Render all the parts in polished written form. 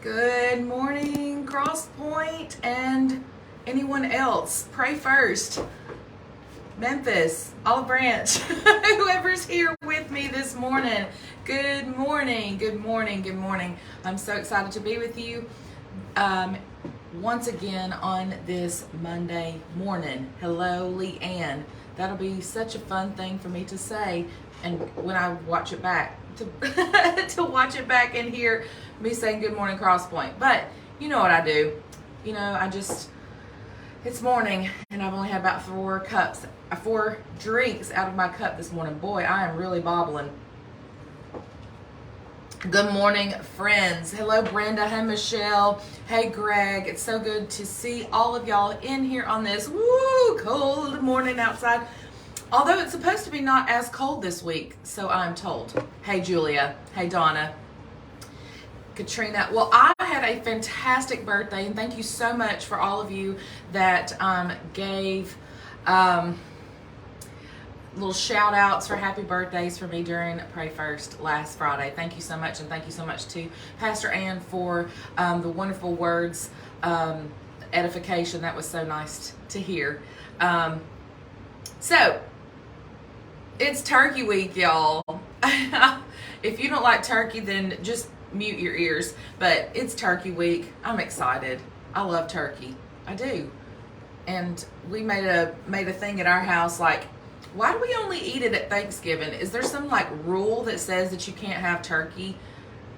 Good morning, Cross Point, and anyone else. Pray first. Memphis, Olive Branch, whoever's here with me this morning. Good morning, good morning, good morning. I'm so excited to be with you once again on this Monday morning. Hello, Leanne. That'll be such a fun thing for me to say, and when I watch it back, to watch it back and hear me saying good morning, Cross Point. But you know what I do. It's morning and I've only had about four drinks out of my cup this morning. Boy, I am really bobbling. Good morning, friends. Hello, Brenda. Hey, Michelle. Hey, Greg. It's so good to see all of y'all in here on this cold morning outside. Although it's supposed to be not as cold this week, so I'm told. Hey, Julia. Hey, Donna. Katrina. Well, I had a fantastic birthday, and thank you so much for all of you that gave little shout outs for happy birthdays for me during Pray First last Friday. Thank you so much, and thank you so much to Pastor Ann for the wonderful words, edification. That was so nice to hear. So, it's turkey week, y'all. If you don't like turkey, then just mute your ears. But it's turkey week. I'm excited. I love turkey. I do. And we made a thing at our house, like, why do we only eat it at Thanksgiving? Is there some like rule that says that you can't have turkey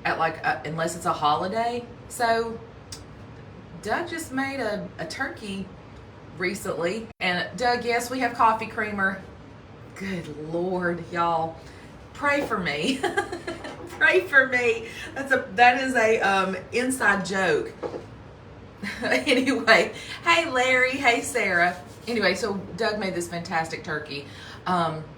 at unless it's a holiday? So Doug just made a turkey recently. And Doug, yes, we have coffee creamer. Good Lord, y'all. Pray for me. Pray for me. That is a inside joke. Anyway, hey Larry, hey Sarah. Anyway, so Doug made this fantastic turkey.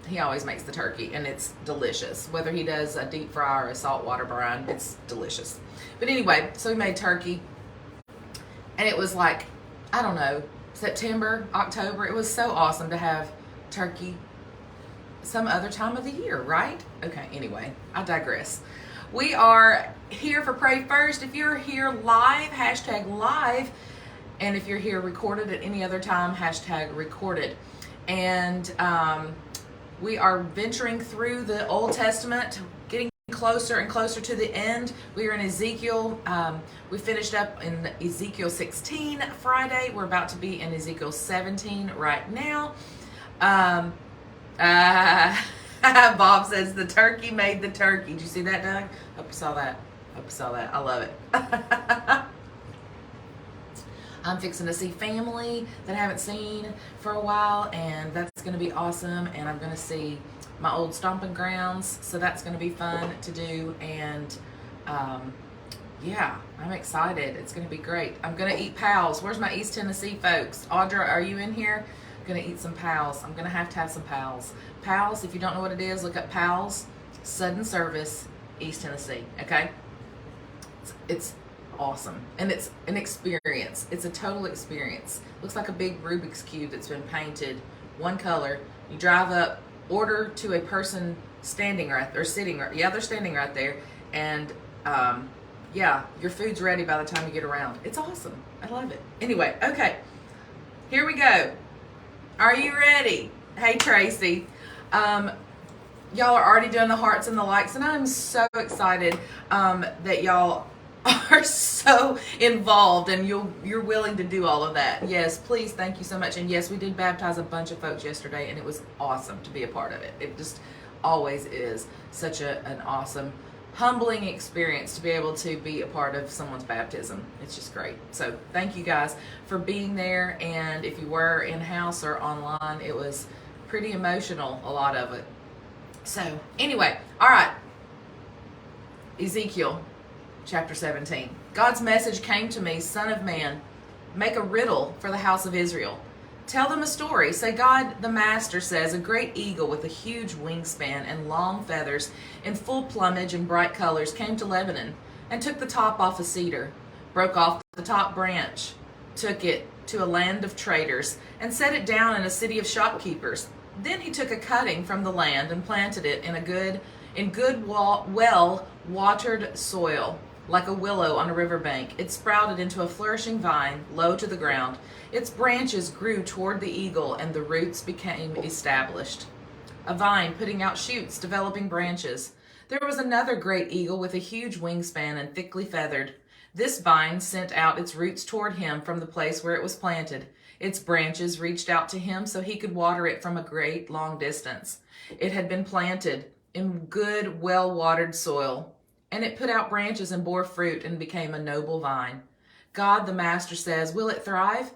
He always makes the turkey, and it's delicious. Whether he does a deep fry or a saltwater brine, it's delicious. But anyway, so he made turkey, and it was like, I don't know, September, October. It was so awesome to have turkey some other time of the year, right? Okay, anyway, I digress. We are here for Pray First. If you're here live, hashtag live. And if you're here recorded at any other time, hashtag recorded. And we are venturing through the Old Testament, getting closer and closer to the end. We are in Ezekiel. We finished up in Ezekiel 16 Friday. We're about to be in Ezekiel 17 right now. Bob says the turkey made the turkey. Did you see that, Doug? Hope you saw that. I love it. I'm fixing to see family that I haven't seen for a while, and that's going to be awesome. And I'm going to see my old stomping grounds, so that's going to be fun to do. And yeah, I'm excited. It's going to be great. I'm going to eat Pals. Where's my East Tennessee folks? Audra, are you in here? I'm going to eat some Pals. I'm going to have some Pals. Pals, if you don't know what it is, look up Pals, Sudden Service, East Tennessee, okay? It's awesome, and it's an experience. It's a total experience. Looks like a big Rubik's Cube that's been painted one color. You drive up, order to a person standing right there, sitting right, yeah, they're standing right there, and yeah, your food's ready by the time you get around. It's awesome. I love it. Anyway, okay, here we go. Are you ready? Hey, Tracy. Y'all are already doing the hearts and the likes, and I'm so excited that y'all are so involved and you're willing to do all of that. Yes, please, thank you so much. And yes, we did baptize a bunch of folks yesterday, and it was awesome to be a part of it. It just always is such an awesome, humbling experience to be able to be a part of someone's baptism. It's just great. So thank you guys for being there, and if you were in-house or online, it was pretty emotional, a lot of it. So anyway, all right, Ezekiel chapter 17. God's message came to me, Son of man, make a riddle for the house of Israel. Tell them a story. Say, God the Master says, a great eagle with a huge wingspan and long feathers in full plumage and bright colors came to Lebanon and took the top off a cedar, broke off the top branch, took it to a land of traders, and set it down in a city of shopkeepers. Then he took a cutting from the land and planted it in well-watered soil. like a willow on a riverbank. It sprouted into a flourishing vine, low to the ground. Its branches grew toward the eagle, and the roots became established. A vine putting out shoots, developing branches. There was another great eagle with a huge wingspan and thickly feathered. This vine sent out its roots toward him from the place where it was planted. Its branches reached out to him so he could water it from a great long distance. It had been planted in good, well-watered soil, and it put out branches and bore fruit and became a noble vine. God, the Master, says, will it thrive?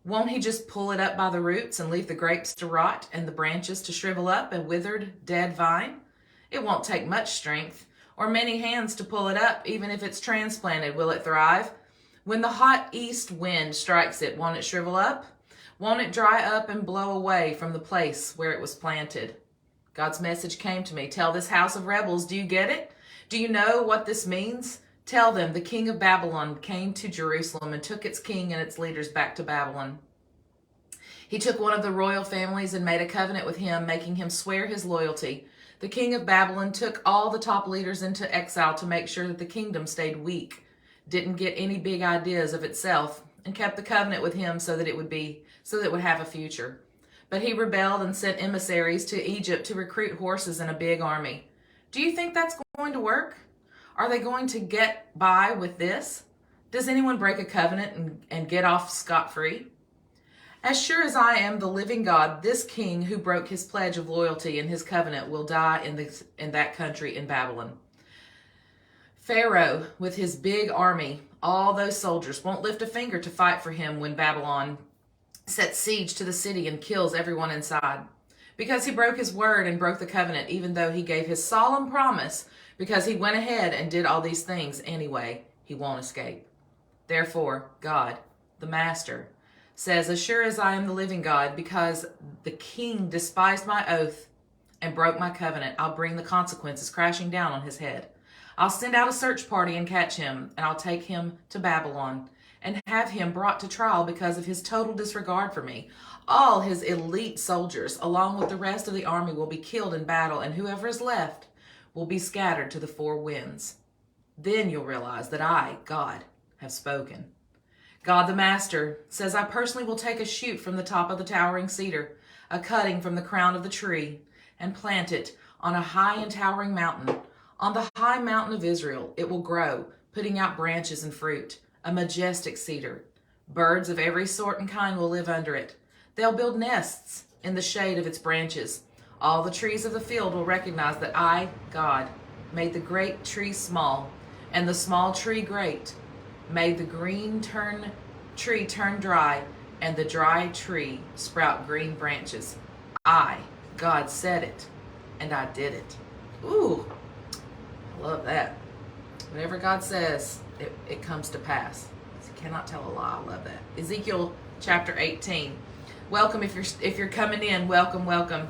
Won't he just pull it up by the roots and leave the grapes to rot and the branches to shrivel up a withered, dead vine? It won't take much strength or many hands to pull it up, even if it's transplanted. Will it thrive? When the hot east wind strikes it, won't it shrivel up? Won't it dry up and blow away from the place where it was planted? God's message came to me. Tell this house of rebels, do you get it? Do you know what this means? Tell them the king of Babylon came to Jerusalem and took its king and its leaders back to Babylon. He took one of the royal families and made a covenant with him, making him swear his loyalty. The king of Babylon took all the top leaders into exile to make sure that the kingdom stayed weak, didn't get any big ideas of itself, and kept the covenant with him so that it would have a future. But he rebelled and sent emissaries to Egypt to recruit horses and a big army. Do you think that's going to work? Are they going to get by with this? Does anyone break a covenant and get off scot-free? As sure as I am the living God, this king who broke his pledge of loyalty and his covenant will die in that country in Babylon. Pharaoh, with his big army, all those soldiers, won't lift a finger to fight for him when Babylon sets siege to the city and kills everyone inside. Because he broke his word and broke the covenant, even though he gave his solemn promise, because he went ahead and did all these things anyway, he won't escape. Therefore, God, the Master, says, as sure as I am the living God, because the king despised my oath and broke my covenant, I'll bring the consequences crashing down on his head. I'll send out a search party and catch him, and I'll take him to Babylon and have him brought to trial because of his total disregard for me. All his elite soldiers, along with the rest of the army, will be killed in battle, and whoever is left will be scattered to the four winds. Then you'll realize that I, God, have spoken. God the Master says, I personally will take a shoot from the top of the towering cedar, a cutting from the crown of the tree, and plant it on a high and towering mountain. On the high mountain of Israel it will grow, putting out branches and fruit, a majestic cedar. Birds of every sort and kind will live under it. They'll build nests in the shade of its branches. All the trees of the field will recognize that I, God, made the great tree small, and the small tree great, made the green tree turn dry, and the dry tree sprout green branches. I, God, said it, and I did it. Ooh, I love that. Whatever God says, it comes to pass. You cannot tell a lie. I love that. Ezekiel chapter 18. Welcome if you're coming in. Welcome.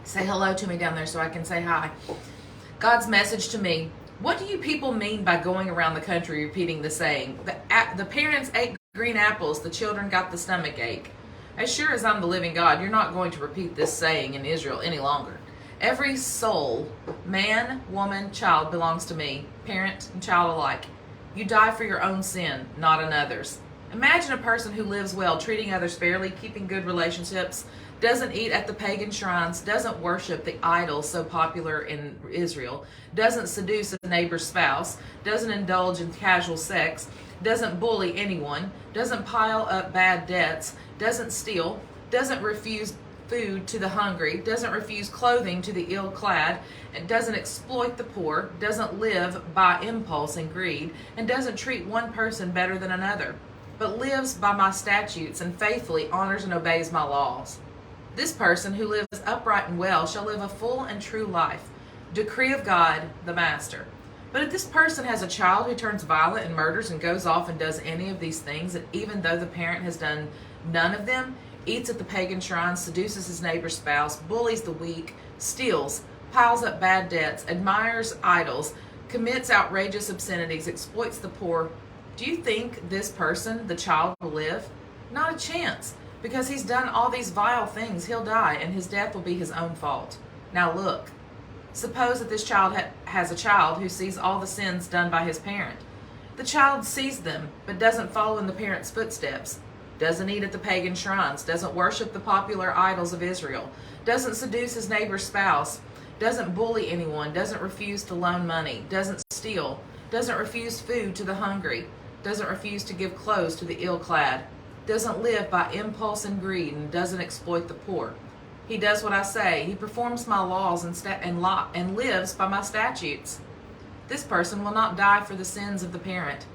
Say hello to me down there so I can say hi. God's message to me. What do you people mean by going around the country repeating the saying? The parents ate green apples, the children got the stomach ache. As sure as I'm the living God, you're not going to repeat this saying in Israel any longer. Every soul, man, woman, child, belongs to me, parent and child alike. You die for your own sin, not another's. Imagine a person who lives well, treating others fairly, keeping good relationships, doesn't eat at the pagan shrines, doesn't worship the idols so popular in Israel, doesn't seduce a neighbor's spouse, doesn't indulge in casual sex, doesn't bully anyone, doesn't pile up bad debts, doesn't steal, doesn't refuse food to the hungry, doesn't refuse clothing to the ill-clad, and doesn't exploit the poor, doesn't live by impulse and greed, and doesn't treat one person better than another, but lives by my statutes and faithfully honors and obeys my laws. This person who lives upright and well shall live a full and true life. Decree of God, the Master. But if this person has a child who turns violent and murders and goes off and does any of these things, and even though the parent has done none of them, eats at the pagan shrines, seduces his neighbor's spouse, bullies the weak, steals, piles up bad debts, admires idols, commits outrageous obscenities, exploits the poor, do you think this person, the child, will live? Not a chance. Because he's done all these vile things, he'll die, and his death will be his own fault. Now look, Suppose that this child has a child who sees all the sins done by his parent. The child sees them, but doesn't follow in the parent's footsteps, doesn't eat at the pagan shrines, doesn't worship the popular idols of Israel, doesn't seduce his neighbor's spouse, doesn't bully anyone, doesn't refuse to loan money, doesn't steal, doesn't refuse food to the hungry, doesn't refuse to give clothes to the ill-clad, doesn't live by impulse and greed, and doesn't exploit the poor. He does what I say. He performs my laws and lives by my statutes. This person will not die for the sins of the parent.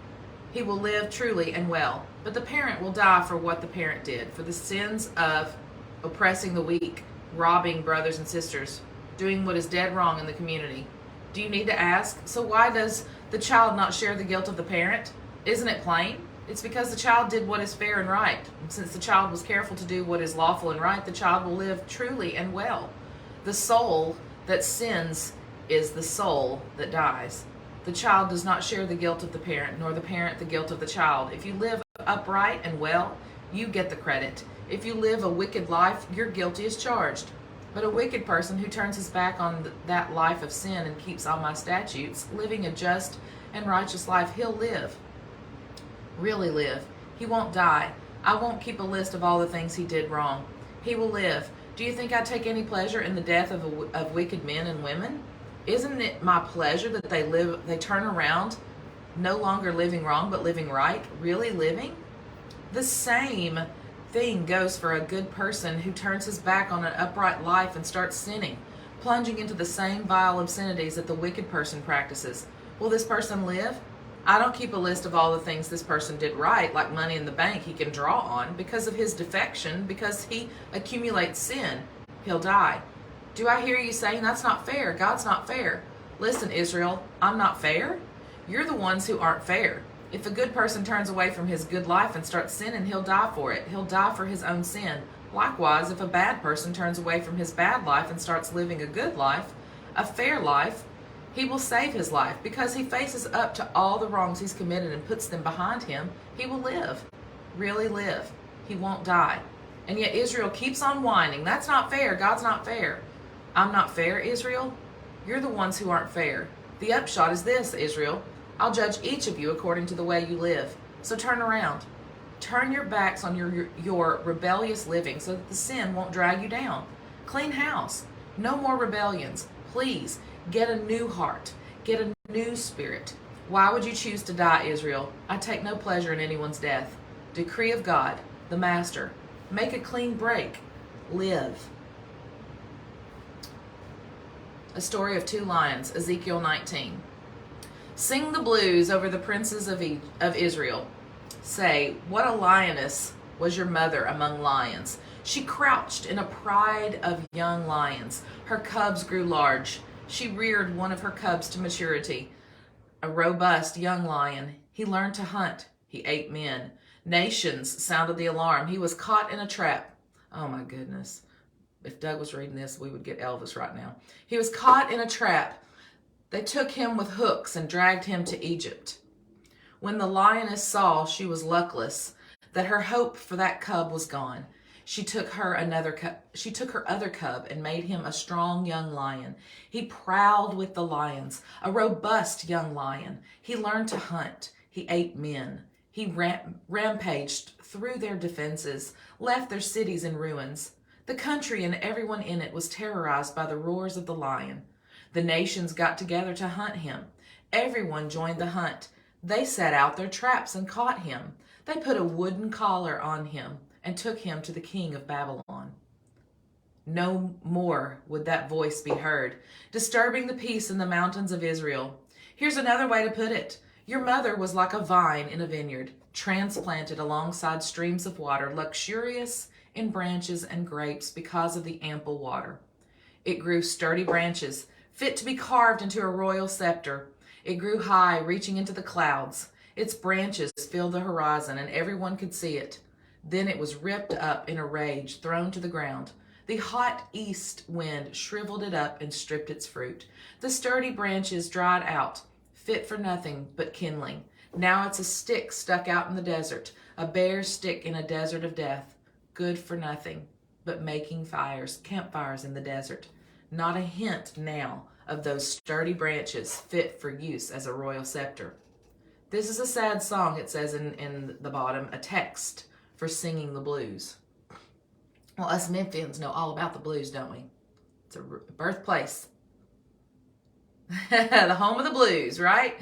He will live truly and well. But the parent will die for what the parent did, for the sins of oppressing the weak, robbing brothers and sisters, doing what is dead wrong in the community. Do you need to ask? So why does the child not share the guilt of the parent? Isn't it plain? It's because the child did what is fair and right. And since the child was careful to do what is lawful and right, the child will live truly and well. The soul that sins is the soul that dies. The child does not share the guilt of the parent, nor the parent the guilt of the child. If you live upright and well, you get the credit. If you live a wicked life, your guilty is charged. But a wicked person who turns his back on that life of sin and keeps all my statutes, living a just and righteous life, he'll live. Really live. He won't die. I won't keep a list of all the things he did wrong. He will live. Do you think I take any pleasure in the death of wicked men and women? Isn't it my pleasure that they turn around, no longer living wrong, but living right, really living? The same thing goes for a good person who turns his back on an upright life and starts sinning, plunging into the same vile obscenities that the wicked person practices. Will this person live? I don't keep a list of all the things this person did right, like money in the bank he can draw on, because of his defection, because he accumulates sin. He'll die. Do I hear you saying, that's not fair, God's not fair? Listen, Israel, I'm not fair? You're the ones who aren't fair. If a good person turns away from his good life and starts sinning, he'll die for it. He'll die for his own sin. Likewise, if a bad person turns away from his bad life and starts living a good life, a fair life, he will save his life because he faces up to all the wrongs he's committed and puts them behind him. He will live, really live. He won't die. And yet Israel keeps on whining. That's not fair. God's not fair. I'm not fair, Israel. You're the ones who aren't fair. The upshot is this, Israel. I'll judge each of you according to the way you live. So turn around. Turn your backs on your rebellious living so that the sin won't drag you down. Clean house. No more rebellions. Please. Get a new heart. Get a new spirit. Why would you choose to die, Israel? I take no pleasure in anyone's death. Decree of God, the Master. Make a clean break. Live. A story of two lions, Ezekiel 19. Sing the blues over the princes of Israel. Say, what a lioness was your mother among lions. She crouched in a pride of young lions. Her cubs grew large. She reared one of her cubs to maturity, a robust young lion. He learned to hunt. He ate men. Nations sounded the alarm. He was caught in a trap. Oh my goodness. If Doug was reading this, we would get Elvis right now. He was caught in a trap. They took him with hooks and dragged him to Egypt. When the lioness saw she was luckless, that her hope for that cub was gone, she took her other cub and made him a strong young lion. He prowled with the lions, a robust young lion. He learned to hunt. He ate men. He rampaged through their defenses, left their cities in ruins. The country and everyone in it was terrorized by the roars of the lion. The nations got together to hunt him. Everyone joined the hunt. They set out their traps and caught him. They put a wooden collar on him and took him to the king of Babylon. No more would that voice be heard, disturbing the peace in the mountains of Israel. Here's another way to put it. Your mother was like a vine in a vineyard, transplanted alongside streams of water, luxurious in branches and grapes because of the ample water. It grew sturdy branches, fit to be carved into a royal scepter. It grew high, reaching into the clouds. Its branches filled the horizon, and everyone could see it. Then it was ripped up in a rage, thrown to the ground. The hot east wind shriveled it up and stripped its fruit. The sturdy branches dried out, fit for nothing but kindling. Now it's a stick stuck out in the desert, a bare stick in a desert of death, good for nothing but making campfires in the desert. Not a hint now of those sturdy branches fit for use as a royal scepter. This is a sad song, it says in the bottom, a text for singing the blues. Well, us Memphians know all about the blues, don't we? It's a birthplace. The home of the blues, right?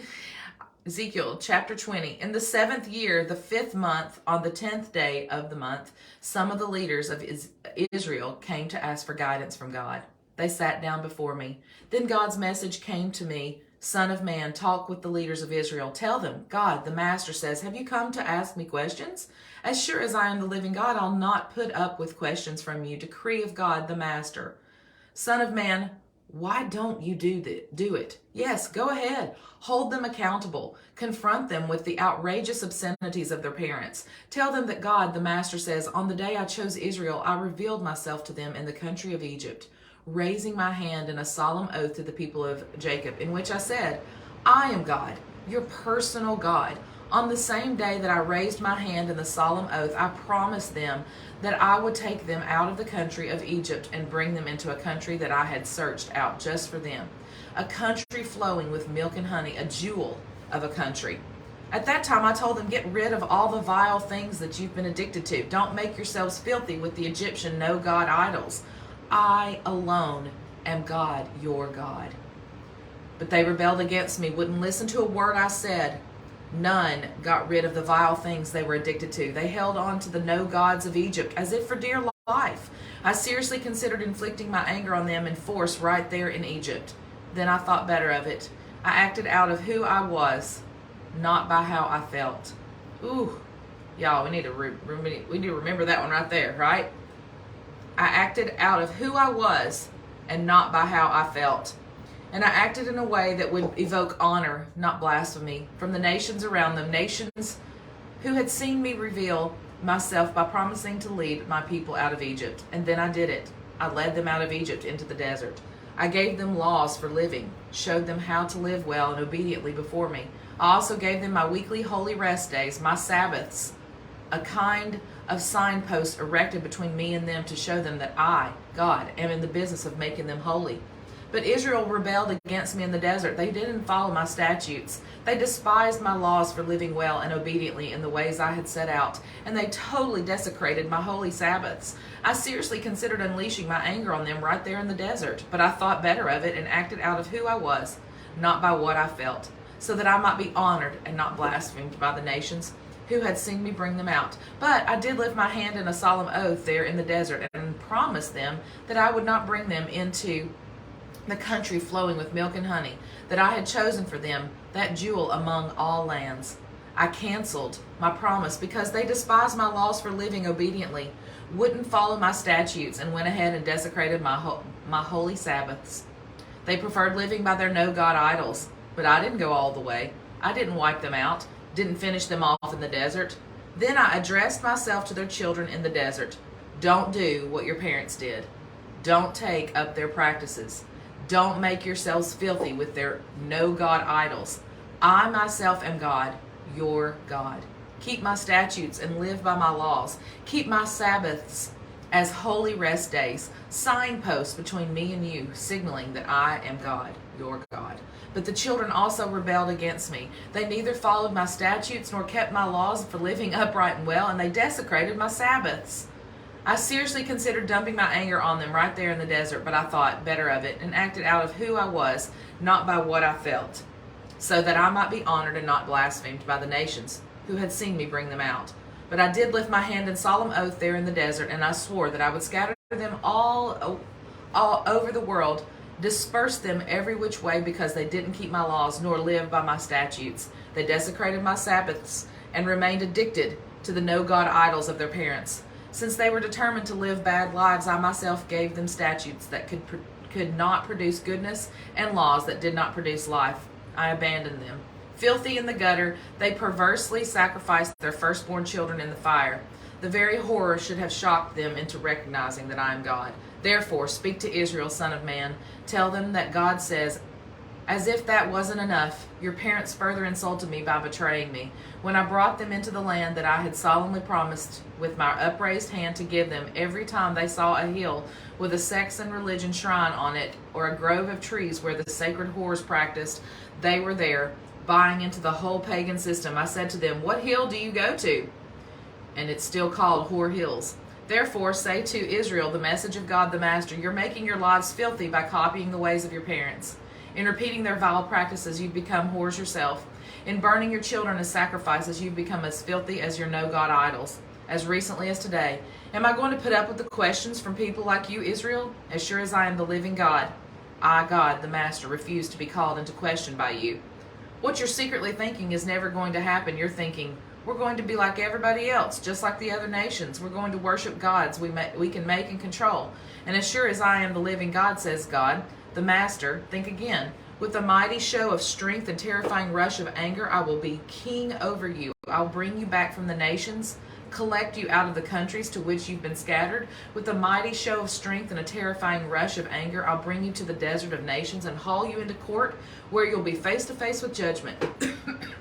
Ezekiel chapter 20. In the 7th year, the 5th month, on the 10th day of the month, some of the leaders of Israel came to ask for guidance from God. They sat down before me. Then God's message came to me, Son of man, talk with the leaders of Israel. Tell them, God, the Master says, have you come to ask me questions? As sure as I am the living God, I'll not put up with questions from you. Decree of God, the Master. Son of man, why don't you do it? Yes, go ahead. Hold them accountable. Confront them with the outrageous obscenities of their parents. Tell them that God, the Master says, on the day I chose Israel, I revealed myself to them in the country of Egypt, raising my hand in a solemn oath to the people of Jacob, in which I said, I am God, your personal God. On the same day that I raised my hand in the solemn oath, I promised them that I would take them out of the country of Egypt and bring them into a country that I had searched out just for them, a country flowing with milk and honey, a jewel of a country. At that time, I told them, get rid of all the vile things that you've been addicted to. Don't make yourselves filthy with the Egyptian no-God idols. I alone am God, your God. But they rebelled against me, wouldn't listen to a word I said. None got rid of the vile things they were addicted to. They held on to the no-gods of Egypt as if for dear life. I seriously considered inflicting my anger on them in force right there in Egypt. Then I thought better of it. I acted out of who I was, not by how I felt. Ooh, y'all, we need to remember that one right there, right? I acted out of who I was and not by how I felt. And I acted in a way that would evoke honor, not blasphemy, from the nations around them, nations who had seen me reveal myself by promising to lead my people out of Egypt. And then I did it. I led them out of Egypt into the desert. I gave them laws for living, showed them how to live well and obediently before me. I also gave them my weekly holy rest days, my Sabbaths, a kind of signpost erected between me and them to show them that I, God, am in the business of making them holy. But Israel rebelled against me in the desert. They didn't follow my statutes. They despised my laws for living well and obediently in the ways I had set out, and they totally desecrated my holy Sabbaths. I seriously considered unleashing my anger on them right there in the desert, but I thought better of it and acted out of who I was, not by what I felt, so that I might be honored and not blasphemed by the nations who had seen me bring them out. But I did lift my hand in a solemn oath there in the desert and promised them that I would not bring them into the country flowing with milk and honey, that I had chosen for them, that jewel among all lands. I canceled my promise because they despised my laws for living obediently, wouldn't follow my statutes, and went ahead and desecrated my holy Sabbaths. They preferred living by their no-God idols, but I didn't go all the way. I didn't wipe them out, didn't finish them off in the desert. Then I addressed myself to their children in the desert. Don't do what your parents did. Don't take up their practices. Don't make yourselves filthy with their no-God idols. I myself am God, your God. Keep my statutes and live by my laws. Keep my Sabbaths as holy rest days, signposts between me and you, signaling that I am God, your God. But the children also rebelled against me. They neither followed my statutes nor kept my laws for living upright and well, and they desecrated my Sabbaths. I seriously considered dumping my anger on them right there in the desert, but I thought better of it and acted out of who I was, not by what I felt, so that I might be honored and not blasphemed by the nations who had seen me bring them out. But I did lift my hand in solemn oath there in the desert, and I swore that I would scatter them all over the world, disperse them every which way, because they didn't keep my laws nor live by my statutes. They desecrated my Sabbaths and remained addicted to the no-God idols of their parents. Since they were determined to live bad lives, I myself gave them statutes that could not produce goodness and laws that did not produce life. I abandoned them. Filthy in the gutter, they perversely sacrificed their firstborn children in the fire. The very horror should have shocked them into recognizing that I am God. Therefore, speak to Israel, son of man. Tell them that God says, As if that wasn't enough, your parents further insulted me by betraying me. When I brought them into the land that I had solemnly promised with my upraised hand to give them, every time they saw a hill with a sex and religion shrine on it, or a grove of trees where the sacred whores practiced, they were there, buying into the whole pagan system. I said to them, what hill do you go to? And it's still called Whore Hills. Therefore, say to Israel, the message of God the Master, you're making your lives filthy by copying the ways of your parents. In repeating their vile practices, you've become whores yourself. In burning your children as sacrifices, you've become as filthy as your no-God idols. As recently as today, am I going to put up with the questions from people like you, Israel? As sure as I am the living God, I, God, the Master, refuse to be called into question by you. What you're secretly thinking is never going to happen. You're thinking, we're going to be like everybody else, just like the other nations. We're going to worship gods we can make and control. And as sure as I am the living God, says God, the Master, think again. With a mighty show of strength and terrifying rush of anger, I will be king over you. I'll bring you back from the nations, collect you out of the countries to which you've been scattered. With a mighty show of strength and a terrifying rush of anger, I'll bring you to the desert of nations and haul you into court, where you'll be face to face with judgment.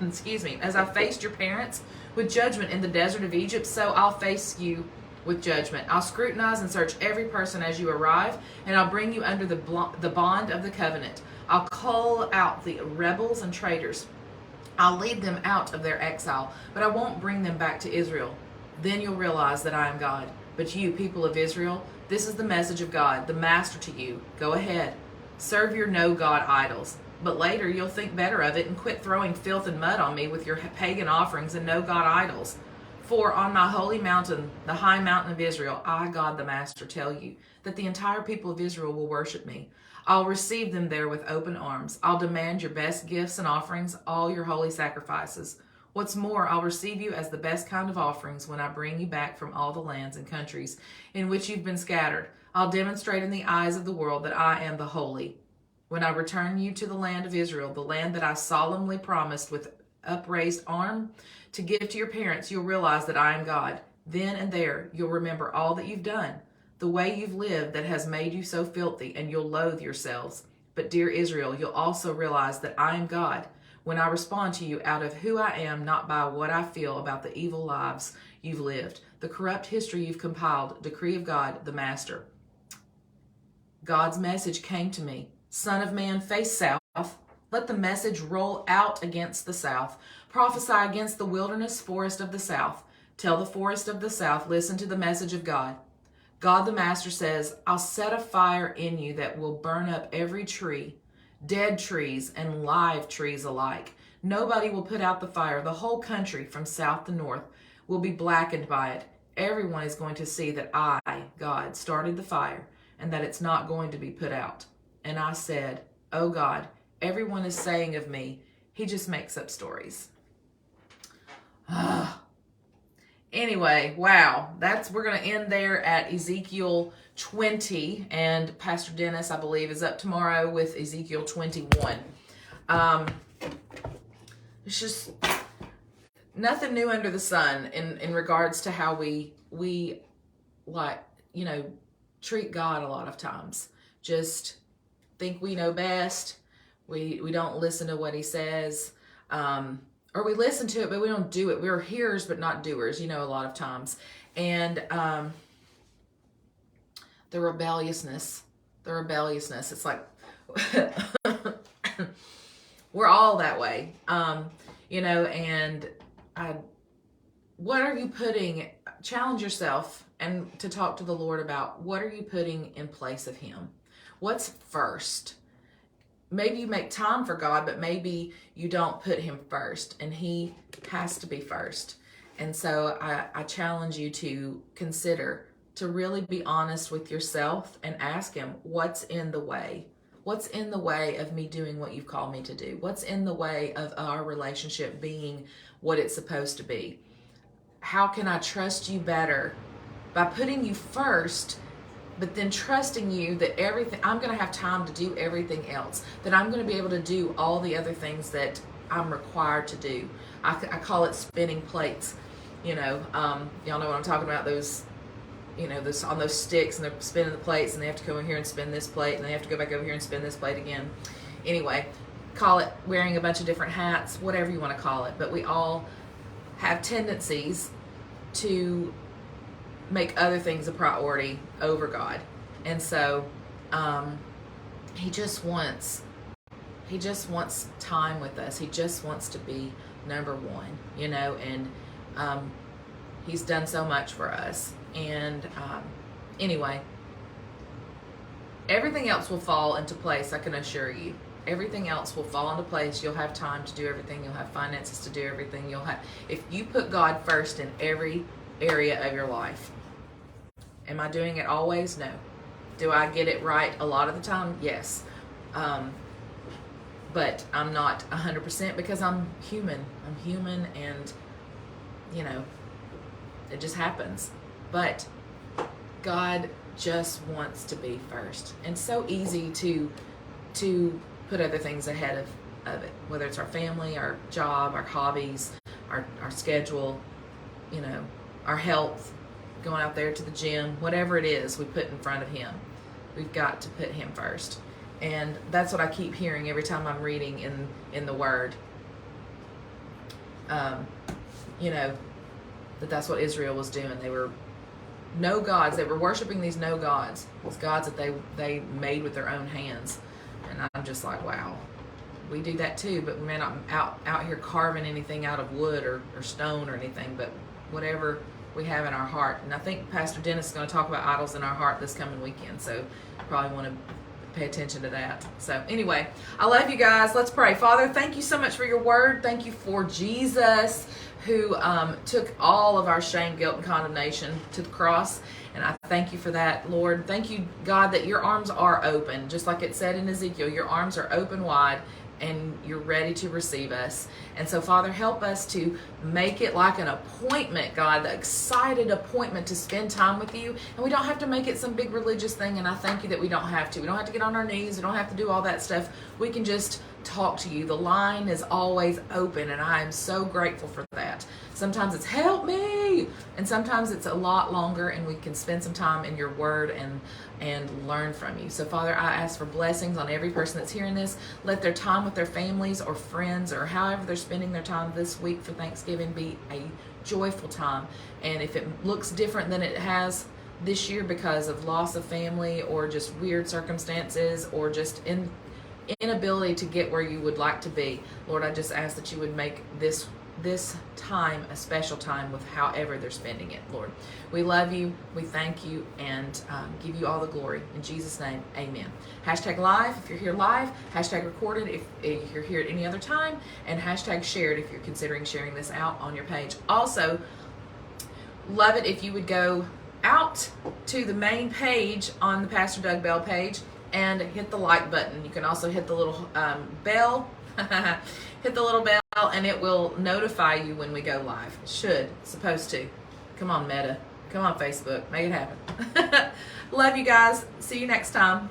Excuse me. As I faced your parents with judgment in the desert of Egypt, so I'll face you with judgment. I'll scrutinize and search every person as you arrive, and I'll bring you under the bond of the covenant. I'll call out the rebels and traitors. I'll lead them out of their exile, but I won't bring them back to Israel. Then you'll realize that I am God. But you, people of Israel, this is the message of God, the Master to you. Go ahead. Serve your no-God idols. But later you'll think better of it and quit throwing filth and mud on me with your pagan offerings and no-God idols. For on my holy mountain, the high mountain of Israel, I, God the Master, tell you that the entire people of Israel will worship me. I'll receive them there with open arms. I'll demand your best gifts and offerings, all your holy sacrifices. What's more, I'll receive you as the best kind of offerings when I bring you back from all the lands and countries in which you've been scattered. I'll demonstrate in the eyes of the world that I am the holy. When I return you to the land of Israel, the land that I solemnly promised with upraised arm to give to your parents, you'll realize that I am God. Then and there, you'll remember all that you've done, the way you've lived that has made you so filthy, and you'll loathe yourselves. But dear Israel, you'll also realize that I am God when I respond to you out of who I am, not by what I feel about the evil lives you've lived, the corrupt history you've compiled, decree of God, the Master. God's message came to me. Son of man, face south. Let the message roll out against the south. Prophesy against the wilderness forest of the south. Tell the forest of the south, listen to the message of God. God the Master says, I'll set a fire in you that will burn up every tree, dead trees and live trees alike. Nobody will put out the fire. The whole country, from south to north, will be blackened by it. Everyone is going to see that I, God, started the fire and that it's not going to be put out. And I said, oh God, everyone is saying of me, he just makes up stories. Anyway, wow, we're going to end there at Ezekiel 20, and Pastor Dennis, I believe, is up tomorrow with Ezekiel 21. It's just nothing new under the sun in regards to how we like, treat God a lot of times. Just think we know best. We don't listen to what he says. Or we listen to it, but we don't do it. We're hearers, but not doers, a lot of times. And the rebelliousness, it's like, we're all that way, and what are you challenge yourself and to talk to the Lord about, what are you putting in place of him? What's first? Maybe you make time for God, but maybe you don't put him first, and he has to be first. And so I challenge you to consider, to really be honest with yourself and ask him, what's in the way? What's in the way of me doing what you've called me to do? What's in the way of our relationship being what it's supposed to be? How can I trust you better by putting you first, but then trusting you that I'm going to have time to do everything else, that I'm going to be able to do all the other things that I'm required to do. I call it spinning plates. Y'all know what I'm talking about, those, on those sticks, and they're spinning the plates, and they have to go in here and spin this plate, and they have to go back over here and spin this plate again. Anyway, call it wearing a bunch of different hats, whatever you want to call it, but we all have tendencies to make other things a priority over God. And so he just wants time with us. He just wants to be number one, you know, and he's done so much for us. And anyway, everything else will fall into place, I can assure you. Everything else will fall into place. You'll have time to do everything. You'll have finances to do everything. You'll have, if you put God first in every area of your life. Am I doing it always? No. Do I get it right a lot of the time? Yes. But I'm not 100% because I'm human. I'm human, and you know, it just happens. But God just wants to be first. And it's so easy to put other things ahead of it, whether it's our family, our job, our hobbies, our schedule, you know, our health, going out there to the gym, whatever it is we put in front of him. We've got to put him first. And that's what I keep hearing every time I'm reading in the Word. You know, that's what Israel was doing. They were no gods. They were worshiping these no gods. These gods that they made with their own hands. And I'm just like, wow, we do that too, but we may not out here carving anything out of wood or stone or anything, but whatever we have in our heart. And I think Pastor Dennis is going to talk about idols in our heart this coming weekend, so you probably want to pay attention to that. So anyway, I love you guys. Let's pray. Father, thank you so much for your word. Thank you for Jesus, who took all of our shame, guilt, and condemnation to the cross. And I thank you for that, Lord. Thank you, God, that your arms are open. Just like it said in Ezekiel, your arms are open wide and you're ready to receive us. And so, Father, help us to make it like an appointment, God, the excited appointment to spend time with you. And we don't have to make it some big religious thing, and I thank you that we don't have to. We don't have to get on our knees. We don't have to do all that stuff. We can just talk to you. The line is always open, and I am so grateful for that. Sometimes it's help me, and sometimes it's a lot longer, and we can spend some time in your word and learn from you. So, Father, I ask for blessings on every person that's hearing this. Let their time with their families or friends or however they're spending their time this week for Thanksgiving be a joyful time. And if it looks different than it has this year because of loss of family or just weird circumstances or just inability to get where you would like to be, Lord, I just ask that you would make this time a special time with however they're spending it, Lord. We love you, we thank you, and give you all the glory. In Jesus' name, amen. Hashtag live if you're here live, hashtag recorded if you're here at any other time, and hashtag shared if you're considering sharing this out on your page. Also, love it if you would go out to the main page on the Pastor Doug Bell page and hit the like button. You can also hit the little bell. Hit the little bell and it will notify you when we go live. Supposed to. Come on, Meta. Come on, Facebook. Make it happen. Love you guys. See you next time.